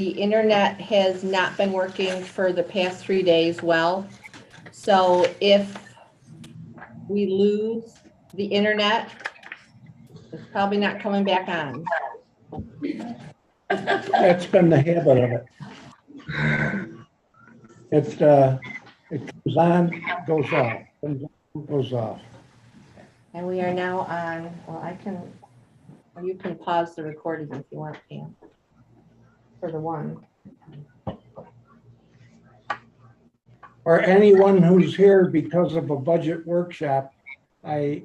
the internet has not been working for the past 3 days well. So if we lose the internet, it's probably not coming back on. That's been the habit of it. It comes on, goes off, comes on, goes off. And we are now on, well, you can pause the recording if you want, Pam, for the one. Or anyone who's here because of a budget workshop, I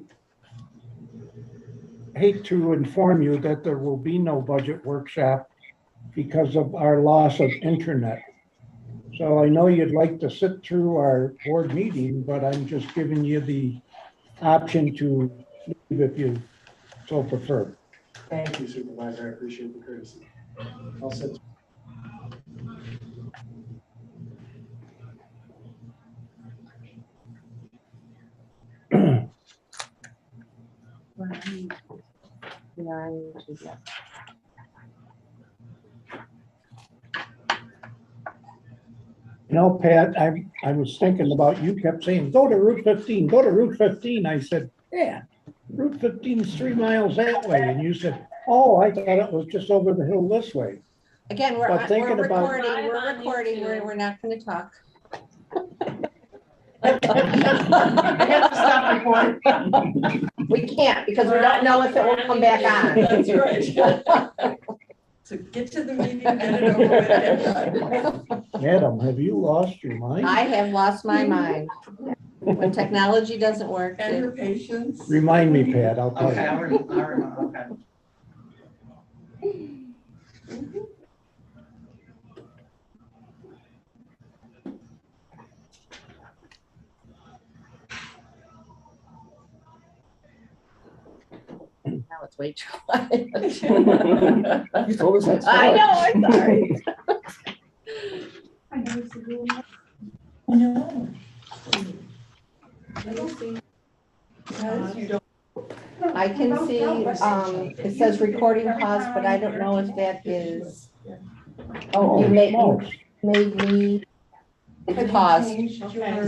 hate to inform you that there will be no budget workshop because of our loss of internet. So I know you'd like to sit through our board meeting, but I'm just giving you the option to leave if you so prefer. Thank you, Supervisor. I appreciate the courtesy. I'll sit. You know, Pat, I was thinking about, you kept saying, go to Route 15, go to Route 15. I said, yeah, Route 15 is 3 miles that way. And you said, oh, I thought it was just over the hill this way. Again, we're But thinking about- recording, we're not gonna talk. I have to stop recording. We can't because we don't know if it will come back on. That's right. So get to the meeting, get it over with, get done. Adam, have you lost your mind? I have lost my mind. When technology doesn't work. And your patience. Remind me, Pat, I'll tell Okay, you. I'll remember, okay. Now it's way too quiet. You told us that I know, I'm sorry. No. Because you don't. I can see, it says recording pause, but I don't know if that is, oh, you made me, it's paused.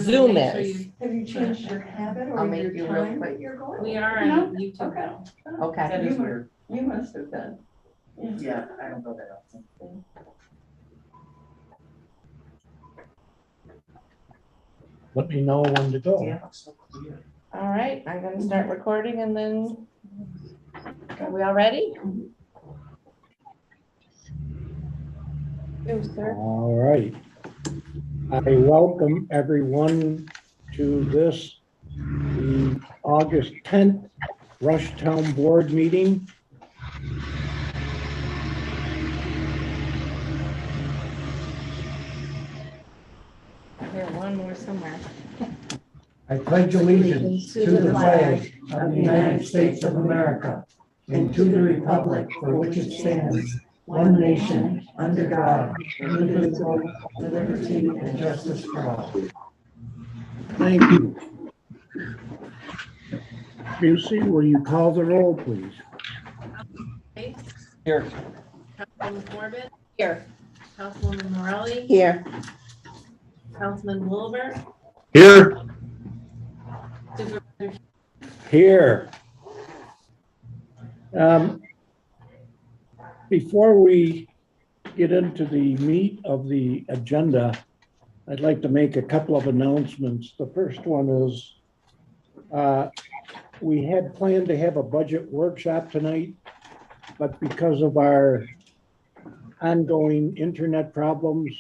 Zoom is. Have you changed your habit I'll or make your you real time quick. that you're going? We are on YouTube now. Okay. That is weird. You must have been. Yeah, I don't go that often. Let me know when to go. Yeah, so clear. All right, I'm gonna start recording and then, are we all ready? Yes, sir. All right. I welcome everyone to this, the August 10th Rushtown Board meeting. I hear one more somewhere. I pledge allegiance to the flag of the United States of America and to the republic for which it stands, one nation, under God, indivisible, with liberty and justice for all. Thank you. Busey, will you call the roll, please? Here. Councilwoman Corbett, Here. Councilwoman Morelli, Here. Councilman Wilbur, Here. Supervisor Here. Before we get into the meat of the agenda, I'd like to make a couple of announcements. The first one is we had planned to have a budget workshop tonight, but because of our ongoing internet problems,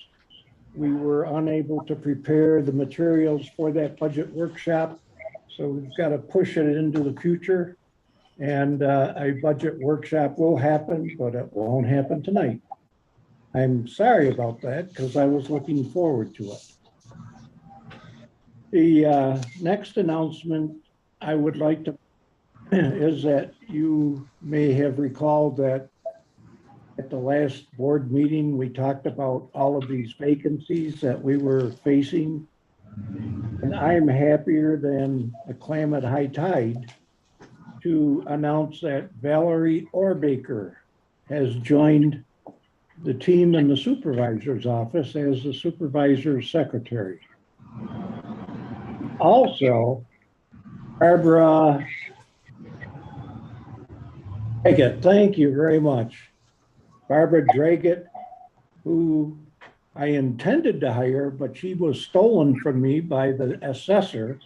we were unable to prepare the materials for that budget workshop. So we've got to push it into the future. And a budget workshop will happen, but it won't happen tonight. I'm sorry about that because I was looking forward to it. The next announcement I would like to is that you may have recalled that at the last board meeting, we talked about all of these vacancies that we were facing. And I'm happier than a clam at high tide to announce that Valerie Orbaker has joined the team in the supervisor's office as the supervisor's secretary. Also, Barbara Dragitt, thank you very much. Barbara Dragitt, who I intended to hire, but she was stolen from me by the assessor.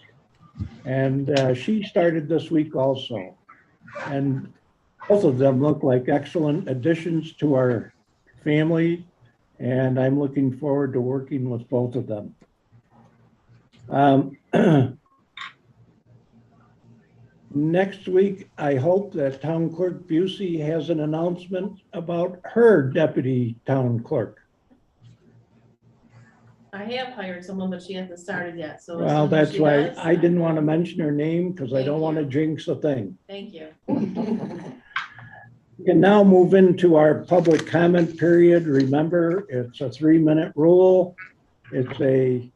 And she started this week also. And both of them look like excellent additions to our family. And I'm looking forward to working with both of them. Next week, I hope that Town Clerk Busey has an announcement about her deputy town clerk. I have hired someone, but she hasn't started yet, so. as Well, soon as that's she why does, I didn't want to mention her name because I don't want to jinx a thing. Thank you. We can now move into our public comment period. Remember, it's a 3-minute rule. It's a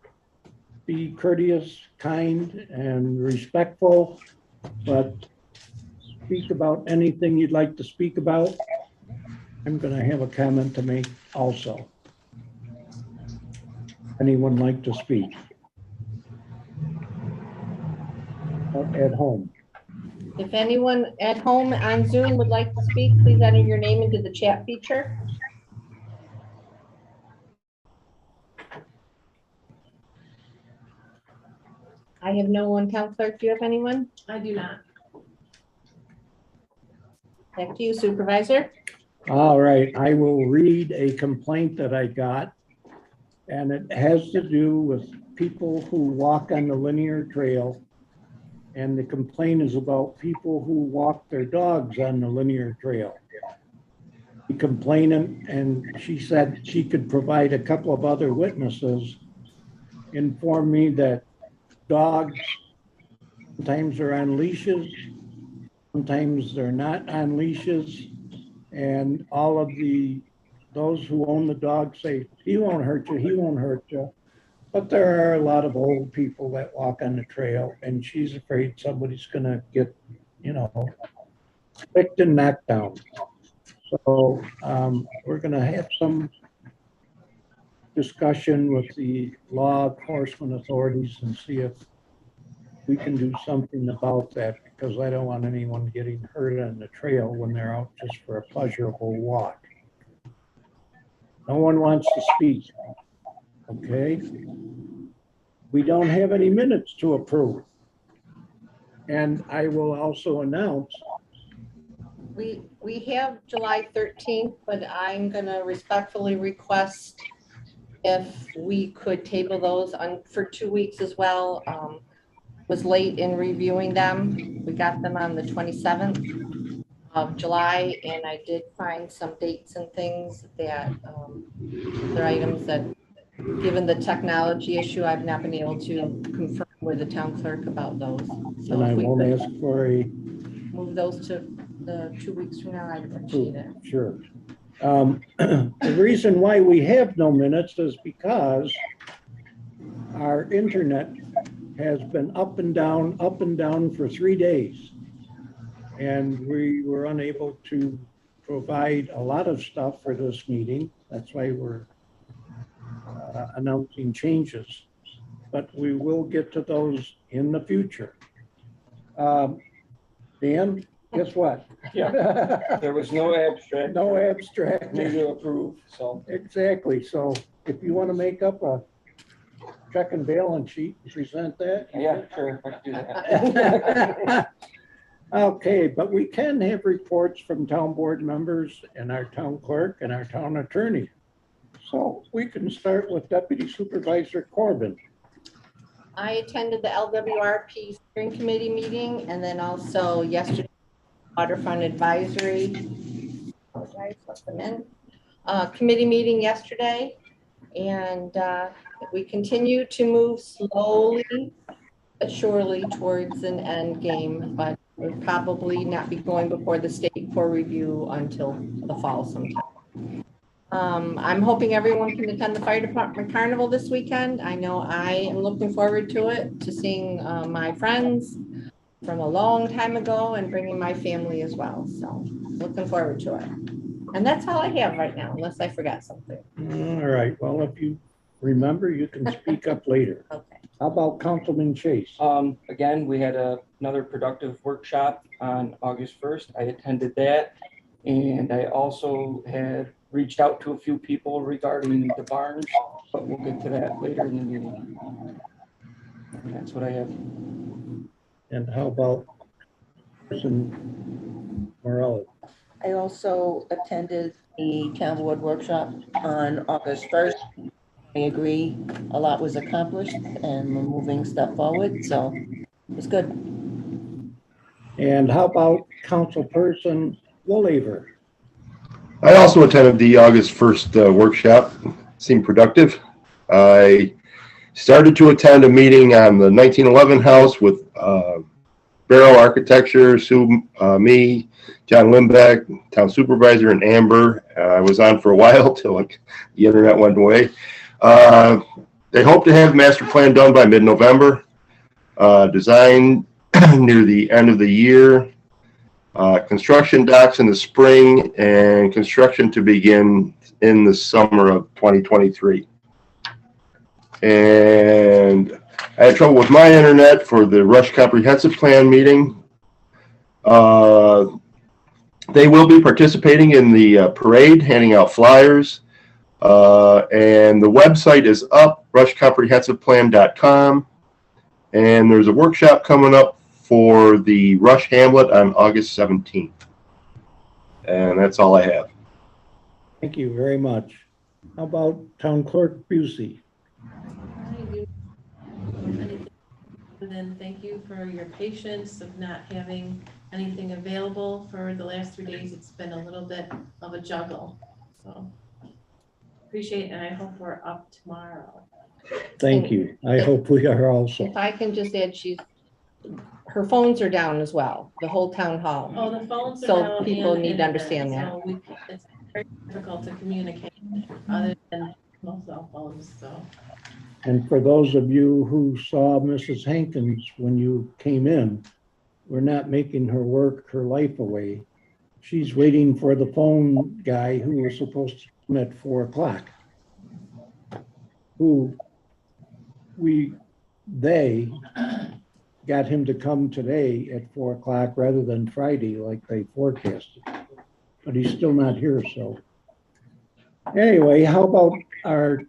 be courteous, kind, and respectful, but speak about anything you'd like to speak about. I'm going to have a comment to make also. Anyone like to speak? At home. If anyone at home on Zoom would like to speak, please enter your name into the chat feature. I have no one. Town Clerk, do you have anyone? I do not. Back to you, Supervisor. All right, I will read a complaint that I got. And it has to do with people who walk on the linear trail. And the complaint is about people who walk their dogs on the linear trail. The complainant, and she said she could provide a couple of other witnesses, informed me that dogs sometimes are on leashes, sometimes they're not on leashes, and all of those who own the dog say, he won't hurt you, he won't hurt you. But there are a lot of old people that walk on the trail, and she's afraid somebody's gonna get, picked and knocked down. So we're gonna have some discussion with the law enforcement authorities and see if we can do something about that, because I don't want anyone getting hurt on the trail when they're out just for a pleasurable walk. No one wants to speak, okay? We don't have any minutes to approve. And I will also announce. We have July 13th, but I'm gonna respectfully request if we could table those on for 2 weeks as well. Was late in reviewing them. We got them on the 27th of July, and I did find some dates and things that they're items that, given the technology issue, I've not been able to confirm with the town clerk about those. So And I if we won't could ask for a, move those to the 2 weeks from now, I'd appreciate it. sure. The reason why we have no minutes is because our internet has been up and down for 3 days. And we were unable to provide a lot of stuff for this meeting. That's why we're announcing changes. But we will get to those in the future. Dan, guess what? Yeah, there was no abstract. No abstract. Need to approve, so. Exactly. So if you want to make up a check and balance sheet and present that. Yeah, sure, I can do that. Okay, but we can have reports from town board members and our town clerk and our town attorney. So we can start with Deputy Supervisor Corbin. I attended the LWRP steering committee meeting, and then also yesterday, Waterfront Advisory committee meeting yesterday. And we continue to move slowly but surely towards an end game, but we'll probably not be going before the state for review until the fall sometime. I'm hoping everyone can attend the fire department carnival this weekend. I know I am looking forward to it, to seeing my friends from a long time ago and bringing my family as well. So looking forward to it. And that's all I have right now, unless I forgot something. All right, well, if you remember, you can speak up later. Okay. How about Councilman Chase? Again, we had another productive workshop on August 1st. I attended that. And I also had reached out to a few people regarding the barns, but we'll get to that later in the meeting. And that's what I have. And how about Person Morelli? I also attended the town board workshop on August 1st. I agree, a lot was accomplished and we're moving stuff forward, so it's good. And how about Councilperson Woolaver? I also attended the August 1st workshop. Seemed productive. I started to attend a meeting on the 1911 house with Barrow Architecture, Sue, me, John Limbeck, town supervisor, and Amber. I was on for a while till the internet went away. They hope to have master plan done by mid-November. Design near the end of the year. Construction docks in the spring, and construction to begin in the summer of 2023. And I had trouble with my internet for the Rush Comprehensive Plan meeting. They will be participating in the parade, handing out flyers. And the website is up, rushcomprehensiveplan.com. And there's a workshop coming up for the Rush Hamlet on August 17th. And that's all I have. Thank you very much. How about Town Clerk Busey? And then thank you for your patience of not having anything available for the last 3 days. It's been a little bit of a juggle, so appreciate it, and I hope we're up tomorrow. Thank you. I hope we are also. If I can just add, her phones are down as well, the whole town hall. Oh, the phones are So down. people and need to internet, understand that. so it's very difficult to communicate other than most cell phones, so. And for those of you who saw Mrs. Hankins when you came in, we're not making her work her life away. She's waiting for the phone guy who was supposed to come at 4 o'clock. They got him to come today at 4 o'clock rather than Friday like they forecasted. But he's still not here, so. Anyway, how about our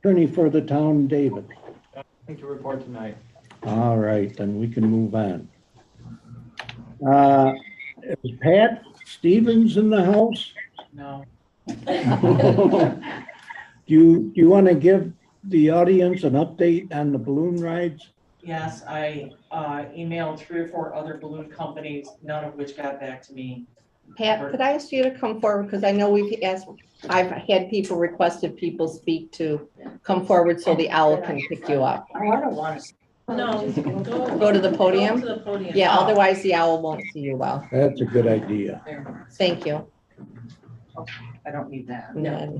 attorney for the town, David? Nothing to report tonight. All right, then we can move on. Is Pat Stevens in the house? No. Do you want to give the audience an update on the balloon rides? Yes, I emailed 3 or 4 other balloon companies, none of which got back to me. Pat, could I ask you to come forward? Because I know I've had people requested people speak to come forward so the owl can pick you up. Oh, I don't want to. No, Go to the podium? Go to the podium. Yeah, otherwise the owl won't see you well. That's a good idea. Thank you. I don't need that. No.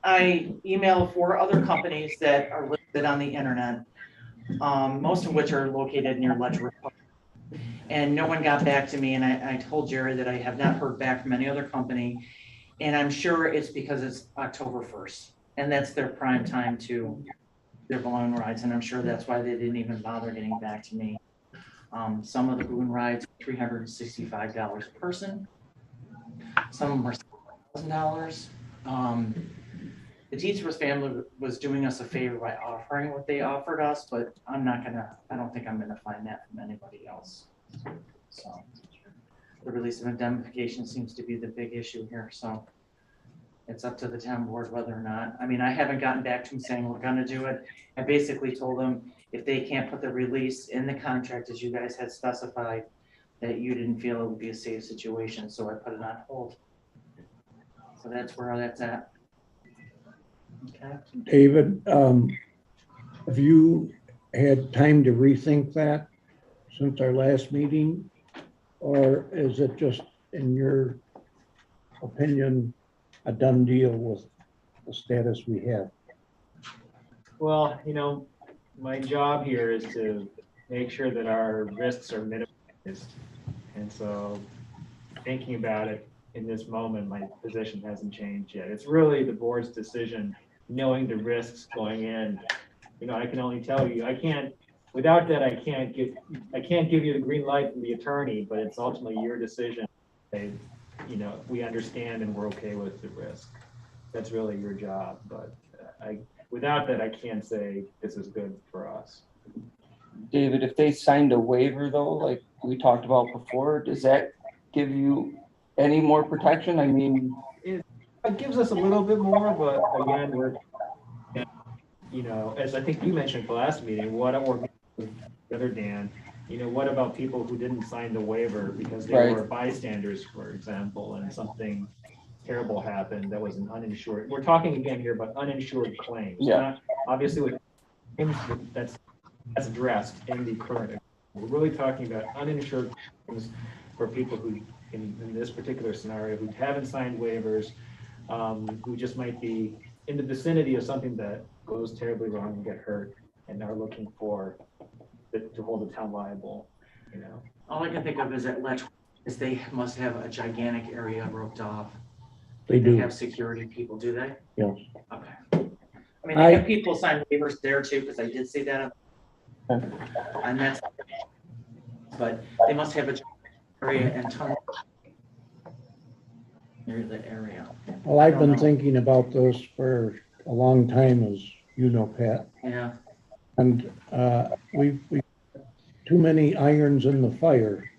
I emailed 4 other companies that are listed on the internet, most of which are located near Letchworth Park. And no one got back to me, and I told Jerry that I have not heard back from any other company. And I'm sure it's because it's October 1st, and that's their prime time to their balloon rides, and I'm sure that's why they didn't even bother getting back to me. Some of the balloon rides are $365 a person. Some of them are $1,000. The Teetsworth family was doing us a favor by offering what they offered us, but I don't think I'm gonna find that from anybody else. So the release of indemnification seems to be the big issue here, so it's up to the town board whether or not. I mean, I haven't gotten back to them saying we're gonna do it. I basically told them if they can't put the release in the contract as you guys had specified, that you didn't feel it would be a safe situation, so I put it on hold. So that's where that's at. Okay. David, have you had time to rethink that since our last meeting? Or is it just, in your opinion, a done deal with the status we have? Well, my job here is to make sure that our risks are minimized. And so thinking about it, in this moment, my position hasn't changed yet. It's really the board's decision, knowing the risks going in. You know, I can only tell you, without that, I can't give you the green light from the attorney, but it's ultimately your decision. You know, we understand and we're okay with the risk. That's really your job, but without that, I can't say this is good for us. David, if they signed a waiver though, like we talked about before, does that give you any more protection? I mean, It gives us a little bit more, but again, we're, you know, as I think you mentioned at the last meeting, or the other Dan, you know, what about people who didn't sign the waiver because they Right. were bystanders, for example, and something terrible happened that was an uninsured. We're talking again here about uninsured claims. Yeah. Not- Obviously, with claims, that's addressed in the current. We're really talking about uninsured claims for people who, in this particular scenario, who haven't signed waivers, who just might be in the vicinity of something that goes terribly wrong and get hurt and are looking for to hold the town liable, you know. All I can think of is that they must have a gigantic area roped off. They They do. have security people, do they? Yes. Okay. I mean, they have people sign waivers there too, because I did see that. And that's, but they must have a area and ton near the area. Well, I've been I don't know. thinking about this for a long time, as you know, Pat. Yeah, And we've too many irons in the fire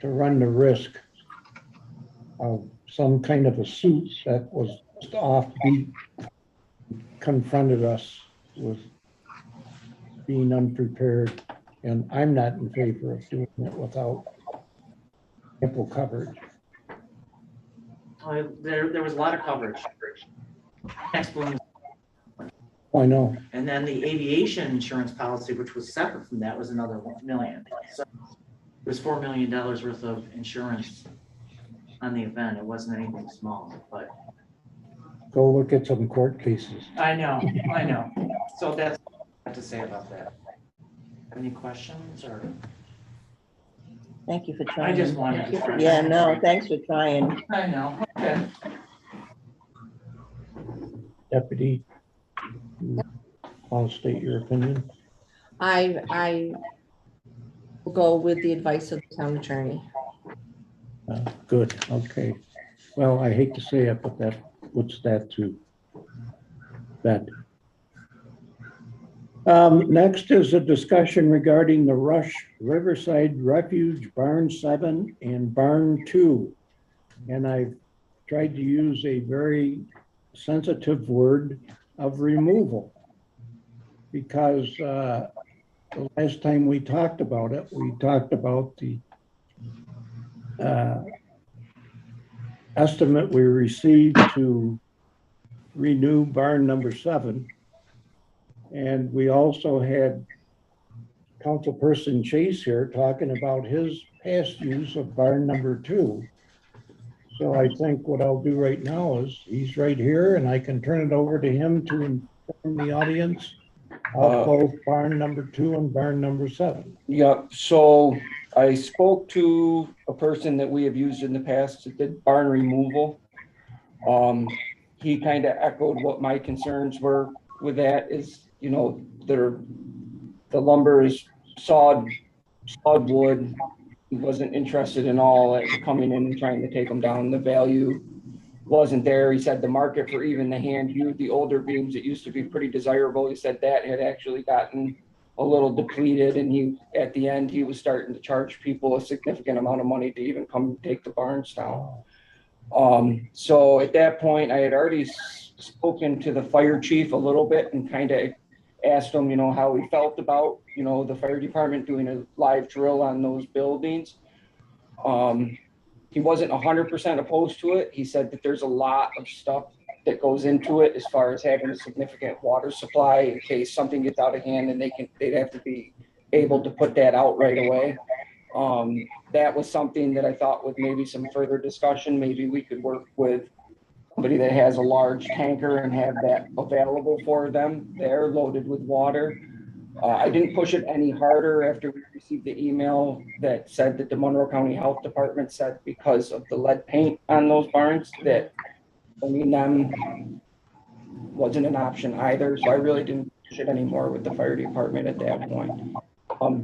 to run the risk of some kind of a suit that was just offbeat, confronted us with being unprepared. And I'm not in favor of doing it without ample coverage. there was a lot of coverage. Next balloon. I know. And then the aviation insurance policy, which was separate from that, was another 1 million. So it was $4 million worth of insurance on the event. It wasn't anything small, but Go look at some court cases. I know. So that's all I have to say about that. Any questions or? Thank you for I trying. just wanted to. try. Yeah, no, thanks for trying. I know, okay. Deputy, want to state your opinion? I will go with the advice of the town attorney. Good, okay. Well, I hate to say it, but that puts that to bed. Next is a discussion regarding the Rush Riverside Refuge Barn 7 and Barn 2. And I've tried to use a very sensitive word of removal. Because the last time we talked about it, we talked about the estimate we received to renew barn number 7. And we also had Councilperson Chase here talking about his past use of barn number 2. So I think what I'll do right now is, he's right here and I can turn it over to him to inform the audience of both barn number 2 and barn number 7. Yep, so I spoke to a person that we have used in the past that did barn removal. He kind of echoed what my concerns were with that is, you know, the lumber is sawed wood. He wasn't interested in all at coming in and trying to take them down. The value wasn't there. He said the market for even the hand hewed, the older beams that used to be pretty desirable, he said that had actually gotten a little depleted, and at the end he was starting to charge people a significant amount of money to even come take the barns down. So at that point I had already spoken to the fire chief a little bit and kind of asked him, you know, how he felt about, you know, the fire department doing a live drill on those buildings. He wasn't 100% opposed to it. He said that there's a lot of stuff that goes into it as far as having a significant water supply in case something gets out of hand, and they'd have to be able to put that out right away. That was something that I thought with maybe some further discussion, maybe we could work with somebody that has a large tanker and have that available for them. They're loaded with water. I didn't push it any harder after we received the email that said that the Monroe County Health Department said because of the lead paint on those barns, that owning them wasn't an option either. So I really didn't push it anymore with the fire department at that point.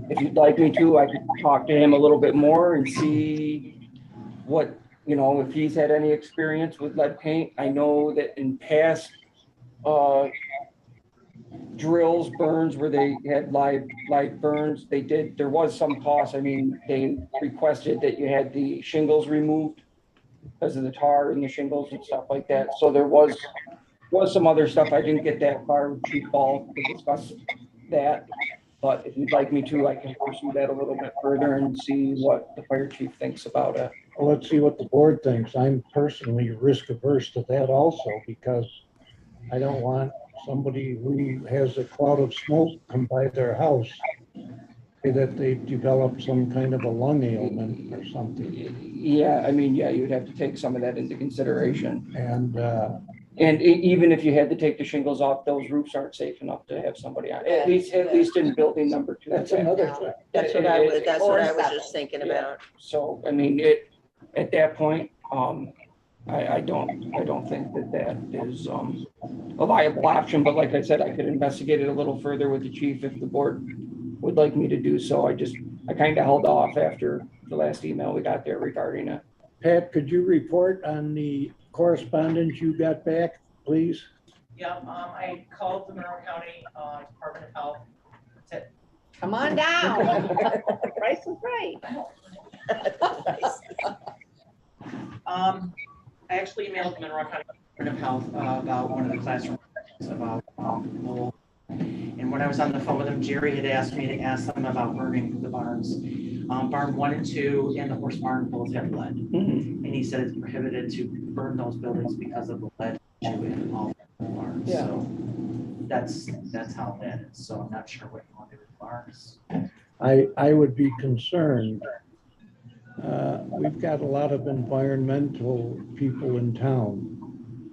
If you'd like me to, I could talk to him a little bit more and see what, if he's had any experience with lead paint. I know that in past drills, burns where they had live burns, there was some cost. I mean, they requested that you had the shingles removed because of the tar and the shingles and stuff like that. So there was some other stuff. I didn't get that far with Chief Ball to discuss that. But if you'd like me to, I can pursue that a little bit further and see what the fire chief thinks about it. Well, let's see what the board thinks. I'm personally risk averse to that also because I don't want somebody who has a cloud of smoke come by their house, say that they've developed some kind of a lung ailment or something. Yeah, I mean, you'd have to take some of that into consideration. And even if you had to take the shingles off, those roofs aren't safe enough to have somebody on. At least in building number 2. that's another thing. That's what I was just thinking about. So, I mean, at that point, I don't think that is a viable option, but like I said, I could investigate it a little further with the chief if the board would like me to do so. I kind of held off after the last email we got there regarding it. Pat, could you report on the correspondence you got back, please? Yeah, I called the Monroe County Department of Health. That's it. Come on down. Price is right. I actually emailed the Monroe County Department of Health about one of the classrooms about mold. And when I was on the phone with him, Jerry had asked me to ask them about burning the barns. Barn 1 and 2 and the horse barn both have lead. Mhm. And he said it's prohibited to burn those buildings because of the lead issue in all the barns. Yeah. So that's how that is. So I'm not sure what you want to do with barns. I would be concerned. We've got a lot of environmental people in town,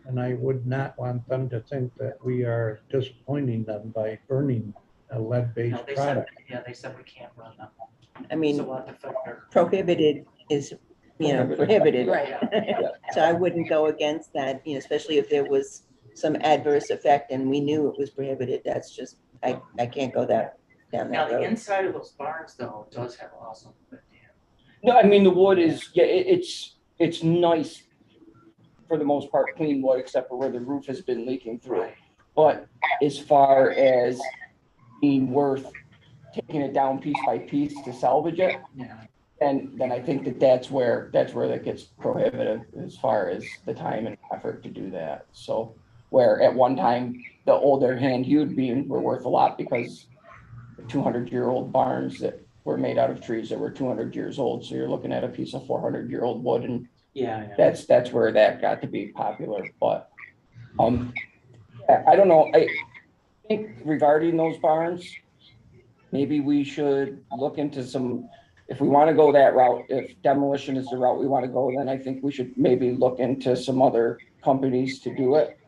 and I would not want them to think that we are disappointing them by burning a No, lead-based they product. said, they said we can't run them. I mean, So we'll have to figure. prohibited is, prohibited. Right. So I wouldn't go against that, especially if there was some adverse effect and we knew it was prohibited. That's just, I can't go down Now, that the road. inside of those barns though does have awesome wood. No, I mean, the wood is, it's nice for the most part, clean wood, except for where the roof has been leaking through. Right. But as far as being worth taking it down piece by piece to salvage it, Yeah. then I think that's where that gets prohibitive as far as the time and effort to do that. So where at one time, the older hand-hewed beams were worth a lot because 200-year-old barns that were made out of trees that were 200 years old. So you're looking at a piece of 400-year-old wood, and Yeah. that's where that got to be popular. But I don't know. I think regarding those barns, maybe we should look into some, if we want to go that route, if demolition is the route we want to go, then I think we should maybe look into some other companies to do it.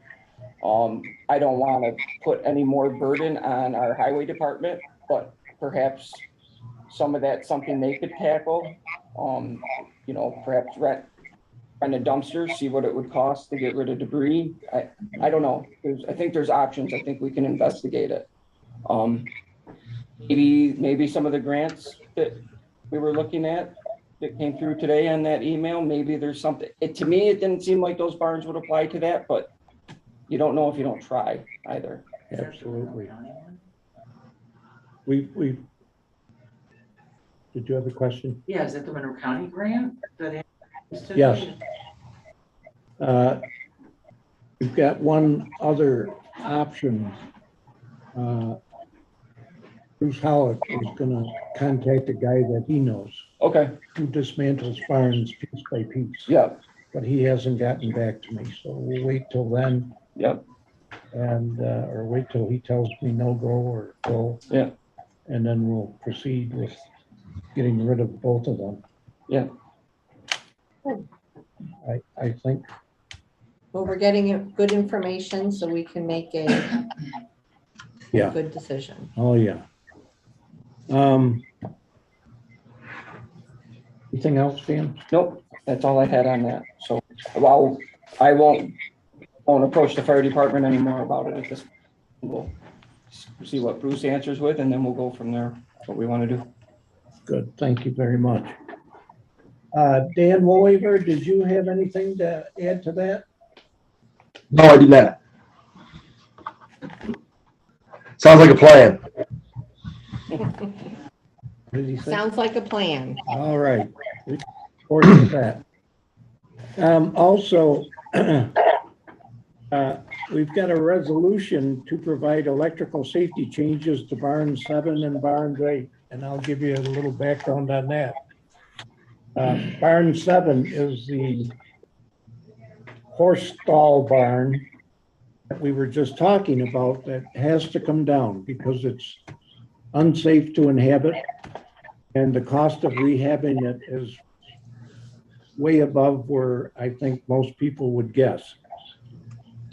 I don't want to put any more burden on our highway department, but perhaps some of that's something they could tackle. Perhaps rent a dumpster, see what it would cost to get rid of debris. I don't know. I think there's options. I think we can investigate it. Maybe some of the grants that we were looking at that came through today on that email, maybe there's something. To me, it didn't seem like those barns would apply to that, but you don't know if you don't try either. Absolutely. We did you have a question? Yeah, is that the Monroe County grant? Yes. We've got one other option. Bruce Howard is gonna contact a guy that he knows Okay. who dismantles barns piece by piece. Yeah. But he hasn't gotten back to me, so we'll wait till then Yep. and, or wait till he tells me no go or go. Yeah. And then we'll proceed with getting rid of both of them. Yeah. I think, Well, we're getting good information so we can make a Yeah. good decision. oh yeah. Anything else, Dan? Nope, that's all I had on that. So, well, I won't approach the fire department anymore about it at this. We'll see what Bruce answers with, and then we'll go from there, what we want to do. Good, thank you very much. Dan Woolhaver, did you have anything to add to that? No, I did not. Sounds like a plan. What did he say? Sounds like a plan. All right. Forward to that. Also, we've got a resolution to provide electrical safety changes to barn 7 and barn 8, and I'll give you a little background on that. Barn 7 is the horse stall barn that we were just talking about that has to come down because it's unsafe to inhabit, and the cost of rehabbing it is way above where I think most people would guess.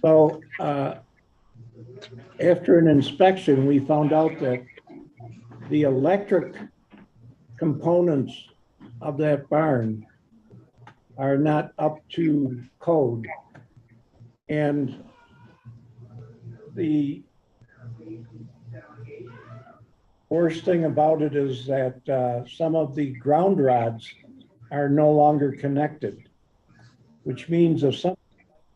So after an inspection, we found out that the electric components of that barn are not up to code. And the worst thing about it is that some of the ground rods are no longer connected, which means if some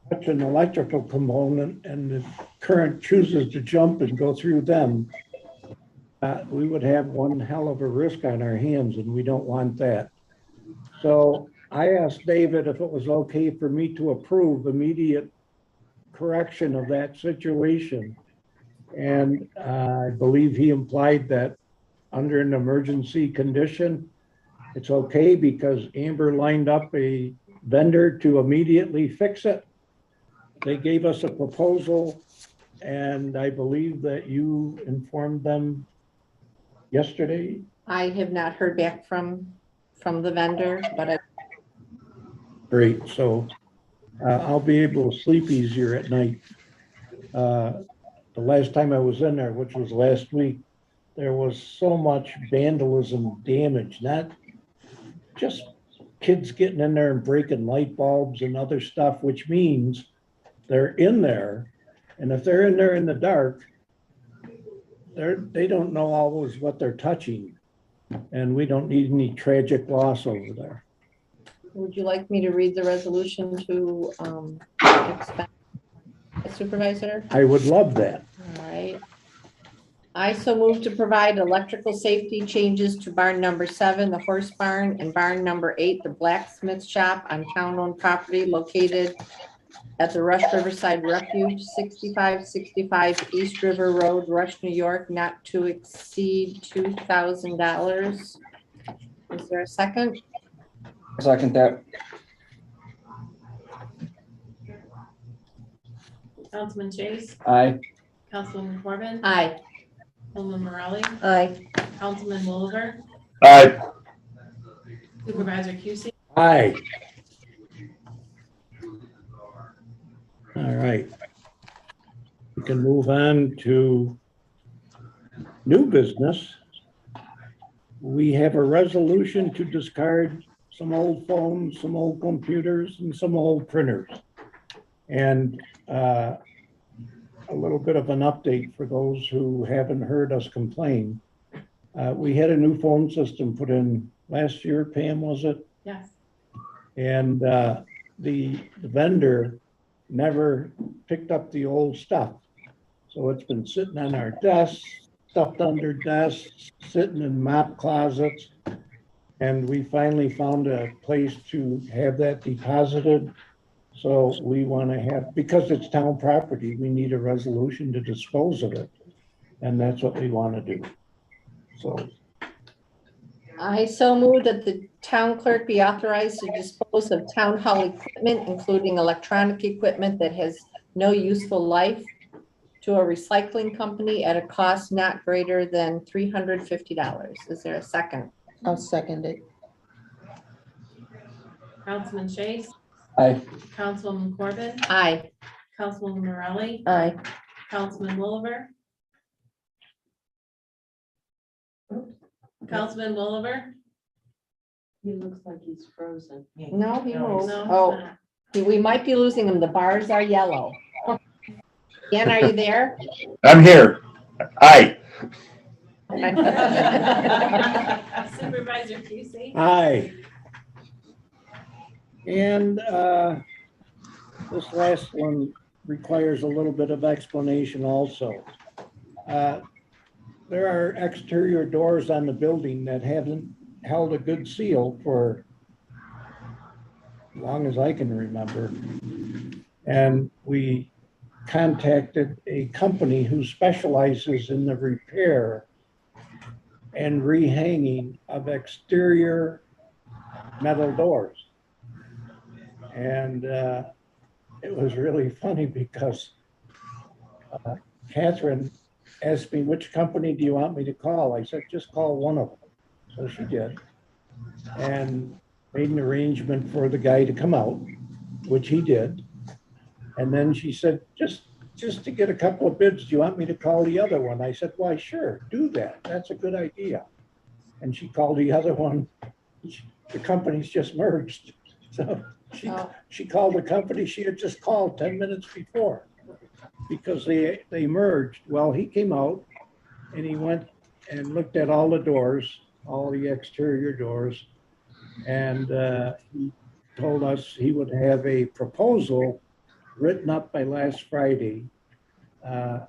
such an electrical component and the current chooses to jump and go through them, we would have one hell of a risk on our hands, and we don't want that. So I asked David if it was okay for me to approve immediate correction of that situation. And I believe he implied that under an emergency condition, it's okay because Amber lined up a vendor to immediately fix it. They gave us a proposal, and I believe that you informed them yesterday. I have not heard back from the vendor, but Great, so I'll be able to sleep easier at night. The last time I was in there, which was last week, there was so much vandalism damage, not just kids getting in there and breaking light bulbs and other stuff, which means they're in there. And if they're in there in the dark, they don't know always what they're touching. And we don't need any tragic loss over there. would you like me to read the resolution to expend Supervisor? I would love that. All right. I so move to provide electrical safety changes to barn number 7, the horse barn, and barn number 8, the blacksmith shop on town-owned property located at the Rush Riverside Refuge, 6565 East River Road, Rush, New York, not to exceed $2,000. Is there a second? Second that. Councilman Chase, Aye. Councilwoman Corbin, Aye. Councilman Morelli, Aye. Councilman Bolivar, All right. Supervisor Cusie. Aye. All right. We can move on to new business. We have a resolution to discard some old phones, some old computers, and some old printers. And a little bit of an update for those who haven't heard us complain. We had a new phone system put in last year, Pam, was it? Yes. And the vendor never picked up the old stuff. So it's been sitting on our desks, stuffed under desks, sitting in mop closets. And we finally found a place to have that deposited. So we want to have, because it's town property, we need a resolution to dispose of it. And that's what we want to do. So I so move that the town clerk be authorized to dispose of town hall equipment, including electronic equipment that has no useful life, to a recycling company at a cost not greater than $350. Is there a second? I'll second it. Councilman Chase, Aye. Councilwoman Corbin, Aye. Councilwoman Morelli, Aye. Councilman Bolivar, Councilman Bolivar? He looks like he's frozen. No, he No, moved. No, he's Oh, not. we might be losing him. The bars are yellow. Ian, are you there? I'm here. Aye. Supervisor Casey? Aye. And this last one requires a little bit of explanation also. There are exterior doors on the building that haven't held a good seal for as long as I can remember. And we contacted a company who specializes in the repair and rehanging of exterior metal doors. And it was really funny because Catherine asked me, which company do you want me to call? I said, just call one of them. So she did. And made an arrangement for the guy to come out, which he did. And then she said, just to get a couple of bids, do you want me to call the other one? I said, why, sure, do that. That's a good idea. And she called the other one. The companies just merged. So she called the company she had just called 10 minutes before because they merged. Well, he came out and he went and looked at all the doors, all the exterior doors. And he told us he would have a proposal written up by last Friday. I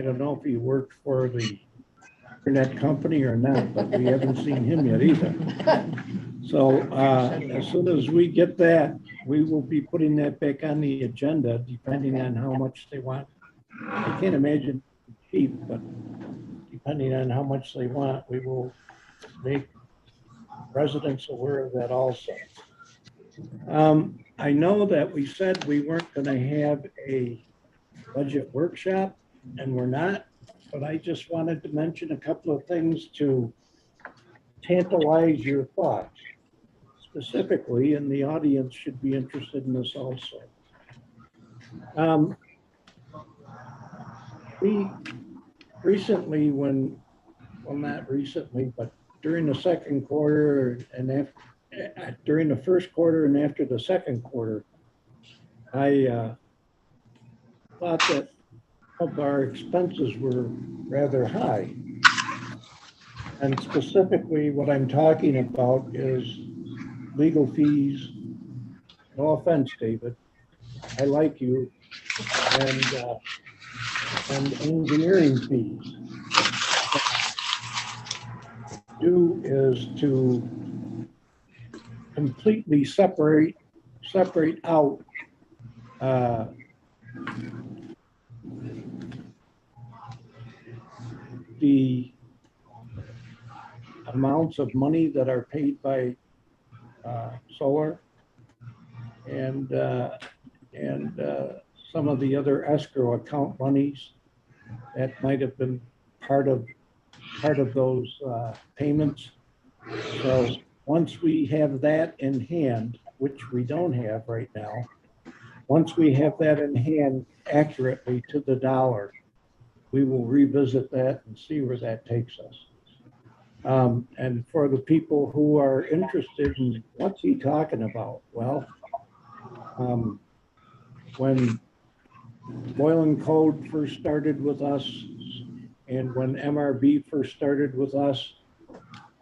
don't know if he worked for the internet company or not, but we haven't seen him yet either. So as soon as we get that, we will be putting that back on the agenda, depending on how much they want. I can't imagine cheap, but depending on how much they want, we will make residents aware of that also. I know that we said we weren't going to have a budget workshop, and we're not, but I just wanted to mention a couple of things to tantalize your thoughts. Specifically, and the audience should be interested in this also. We recently, well, not recently, but during the second quarter and during the first quarter and after the second quarter, I thought that some of our expenses were rather high. And specifically what I'm talking about is legal fees. No offense, David. I like you. And engineering fees. Do is to completely separate out the amounts of money that are paid by solar and some of the other escrow account monies that might have been part of those payments. So once we have that in hand, which we don't have right now, once we have that in hand accurately to the dollar, we will revisit that and see where that takes us. And for the people who are interested in what's he talking about? Well, when Boil and Code first started with us and when MRB first started with us,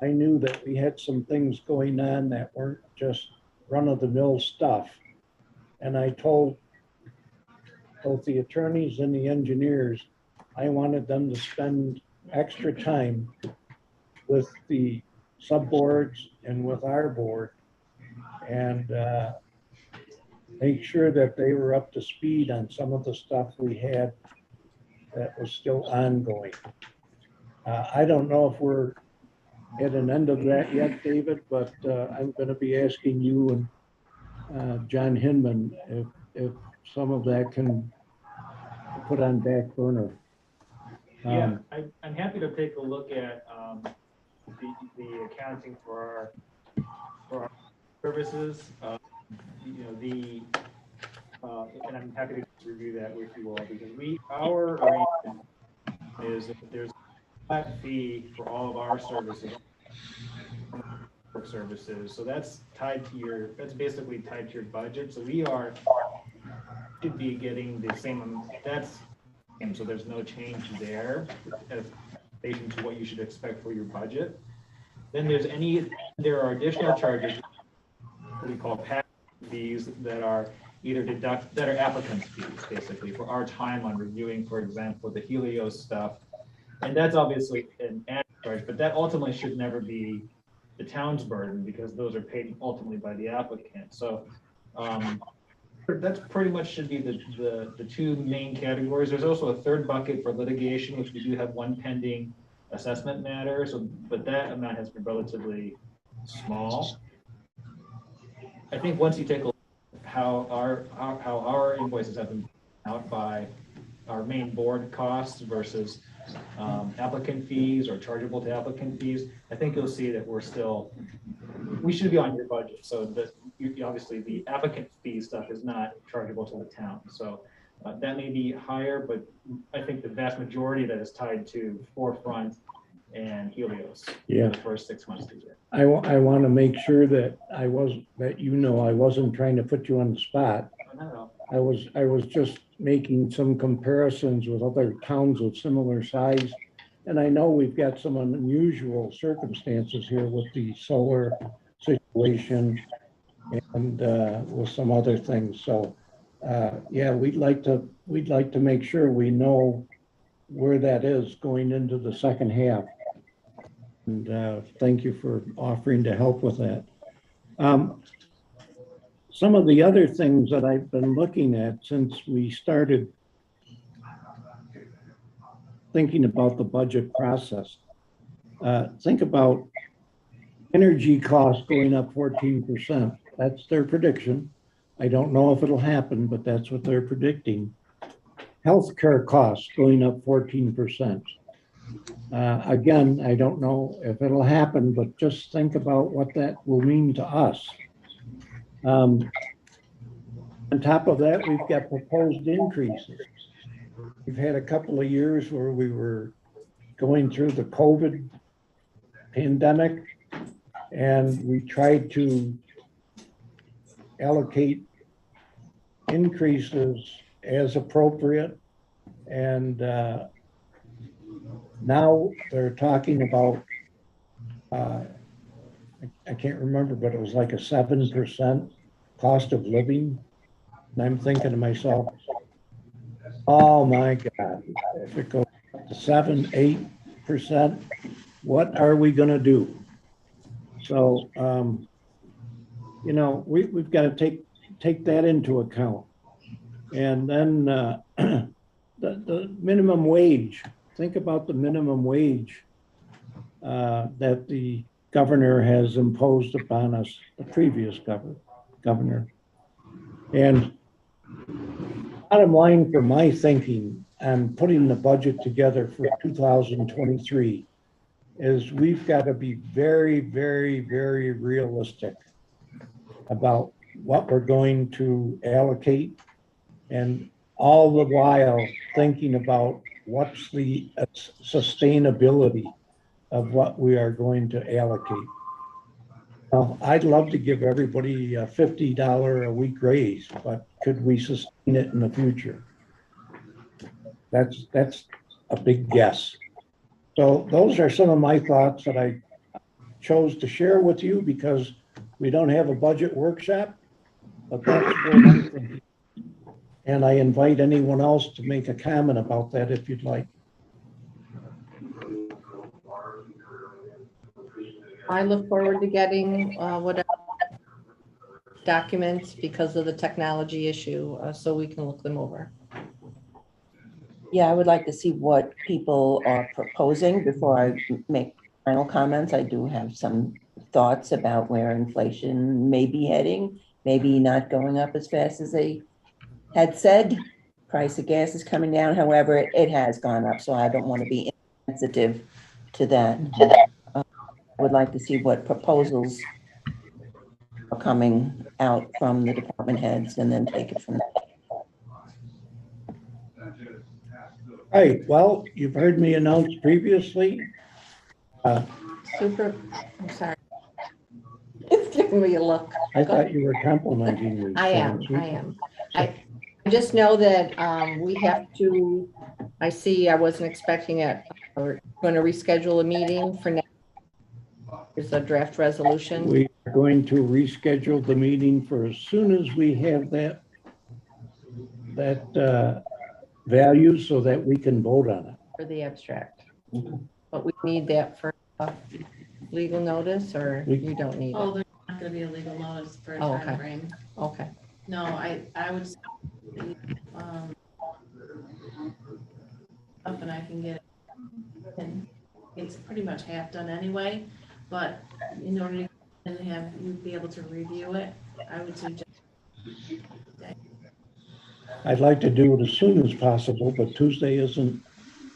I knew that we had some things going on that weren't just run-of-the-mill stuff. And I told both the attorneys and the engineers, I wanted them to spend extra time with the subboards and with our board and make sure that they were up to speed on some of the stuff we had that was still ongoing. I don't know if we're at an end of that yet, David, but I'm going to be asking you and John Hinman if some of that can put on back burner. Yeah, I'm happy to take a look at the accounting for our services. And I'm happy to review that with you all because our arrangement is that there's flat fee for all of our services, services. So that's tied to that's basically tied to your budget. So we should be getting the same, and so there's no change there as relation to what you should expect for your budget. Then there are additional charges we call pass fees that are either that are applicant fees, basically, for our time on reviewing, for example, the Helios stuff. And that's obviously an added charge, but that ultimately should never be the town's burden because those are paid ultimately by the applicant. So that's pretty much should be the two main categories. There's also a third bucket for litigation, which we do have one pending assessment matter. So, but that amount has been relatively small. I think once you take a look at how our invoices have been out by our main board costs versus applicant fees or chargeable to applicant fees, I think you'll see that we should be on your budget. So that obviously the applicant fee stuff is not chargeable to the town. So that may be higher, but I think the vast majority of that is tied to Forefront and Helios Yeah. for the first 6 months of the year. I want to make sure that I wasn't trying to put you on the spot. No. I was just making some comparisons with other towns of similar size. And I know we've got some unusual circumstances here with the solar situation and with some other things. So yeah, we'd like to make sure we know where that is going into the second half. And thank you for offering to help with that. Some of the other things that I've been looking at since we started thinking about the budget process, think about energy costs going up 14%. That's their prediction. I don't know if it'll happen, but that's what they're predicting. Healthcare costs going up 14%. Again, I don't know if it'll happen, but just think about what that will mean to us. On top of that, we've got proposed increases. We've had a couple of years where we were going through the COVID pandemic, and we tried to allocate increases as appropriate. And now they're talking about, I can't remember, but it was like a 7% cost of living. And I'm thinking to myself, oh my God, if it goes to 7-8%, what are we going to do? So, you know, we've got to take that into account. And then the minimum wage. Think about the minimum wage that the governor has imposed upon us, the previous governor. And bottom line for my thinking and putting the budget together for 2023 is we've got to be very, very, very realistic about what we're going to allocate, and all the while thinking about what's the sustainability of what we are going to allocate. Now, I'd love to give everybody a $50 a week raise, but could we sustain it in the future? That's a big guess. So those are some of my thoughts that I chose to share with you because we don't have a budget workshop, but that's what I'm thinking. And I invite anyone else to make a comment about that if you'd like. I look forward to getting whatever documents because of the technology issue, so we can look them over. Yeah, I would like to see what people are proposing before I make final comments. I do have some thoughts about where inflation may be heading, maybe not going up as fast as they had said. Price of gas is coming down. However, it has gone up, so I don't want to be insensitive to that. I would like to see what proposals are coming out from the department heads and then take it from there. Right, well, you've heard me announce previously. Super, I'm sorry. It's giving me a look. I thought you were complimenting me. I am. I just know that we have to, I see, I wasn't expecting it. We're going to reschedule a meeting for next. There's a draft resolution We are going to reschedule the meeting for as soon as we have that value so that we can vote on it. for the abstract. But we need that for legal notice, or you don't need Oh, it? there's not gonna be a legal notice for a Oh, okay. timeframe. Okay. No, I would, say, up and I can get it. And it's pretty much half done anyway, but in order to have you be able to review it, I would suggest. I'd like to do it as soon as possible, but Tuesday isn't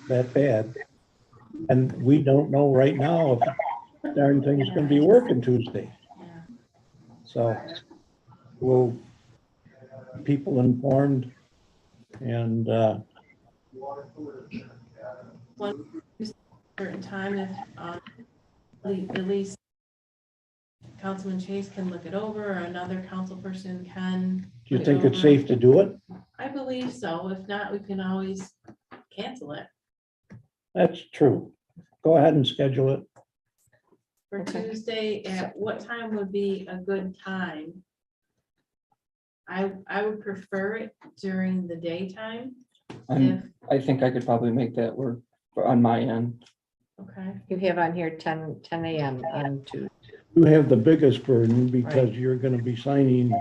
that bad. And we don't know right now if darn thing's gonna be working Tuesday. Yeah. So we'll keep people informed and, One certain time if, at least Councilman Chase can look it over, or another council person can. do you look it think it's over. safe to do it? I believe so. If not, we can always cancel it That's true. Go ahead and schedule it. for Okay. Tuesday. At what time would be a good time? I would prefer it during the daytime. If, I think I could probably make that work on my end. okay, You have on here 10 a.m. on Tuesday. You have the biggest burden because Right. you're gonna be signing.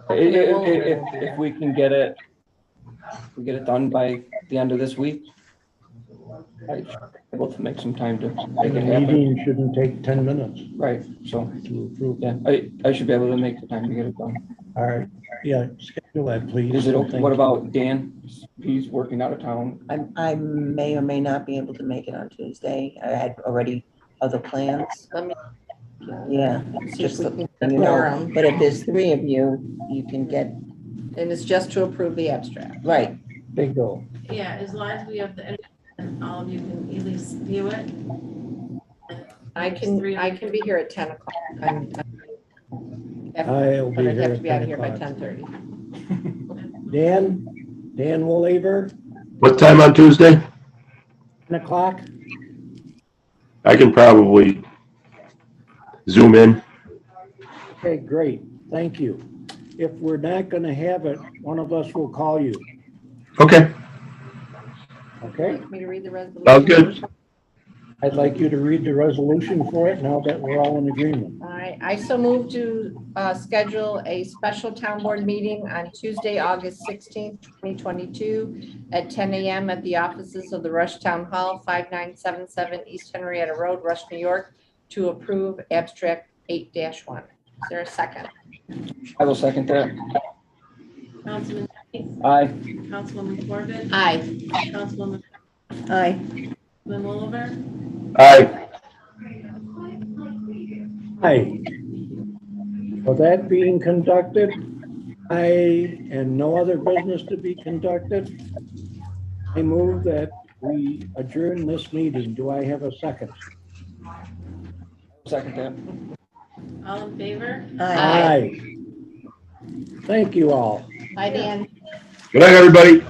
If we can get it, done by the end of this week, I should be able to make some time to make The it happen. meeting shouldn't take 10 minutes Right, so, to approve. yeah, I should be able to make the time to get it done. All right, yeah, schedule that, please. Is it, okay? Thank What you. about Dan? He's working out of town. I may or may not be able to make it on Tuesday. I had already other plans. Let me Yeah, see if just we so can you get know. quorum. But if there's three of you, you can get, And it's just to approve the abstract. right. Bingo. yeah, as long as we have the, internet and all of you can at least view it. I can be here at 10 o'clock. I'll But be I'd here have to at be out 10 of here by o'clock. 10:30. Dan Woolaver, What time on Tuesday? 10 o'clock? I can probably zoom in. Okay, great, thank you. If we're not gonna have it, one of us will call you, Okay, okay? Want me to read the resolution? sounds good. I'd like you to read the resolution for it now that we're all in agreement. All right, I so move to schedule a special town board meeting on Tuesday, August 16th, 2022 at 10 a.m. at the offices of the Rush Town Hall, 5977 East Henrietta Road, Rush, New York, to approve abstract 8-1. Is there a second? I will second that. Councilman Chase, Aye. Councilwoman Corbett, Aye. Councilwoman Aye. Oliver, Aye. Hi. For that being conducted, and no other business to be conducted, I move that we adjourn this meeting. Do I have a second? Second that. all in favor? Aye. Thank you all. Bye, Dan. Good night, everybody.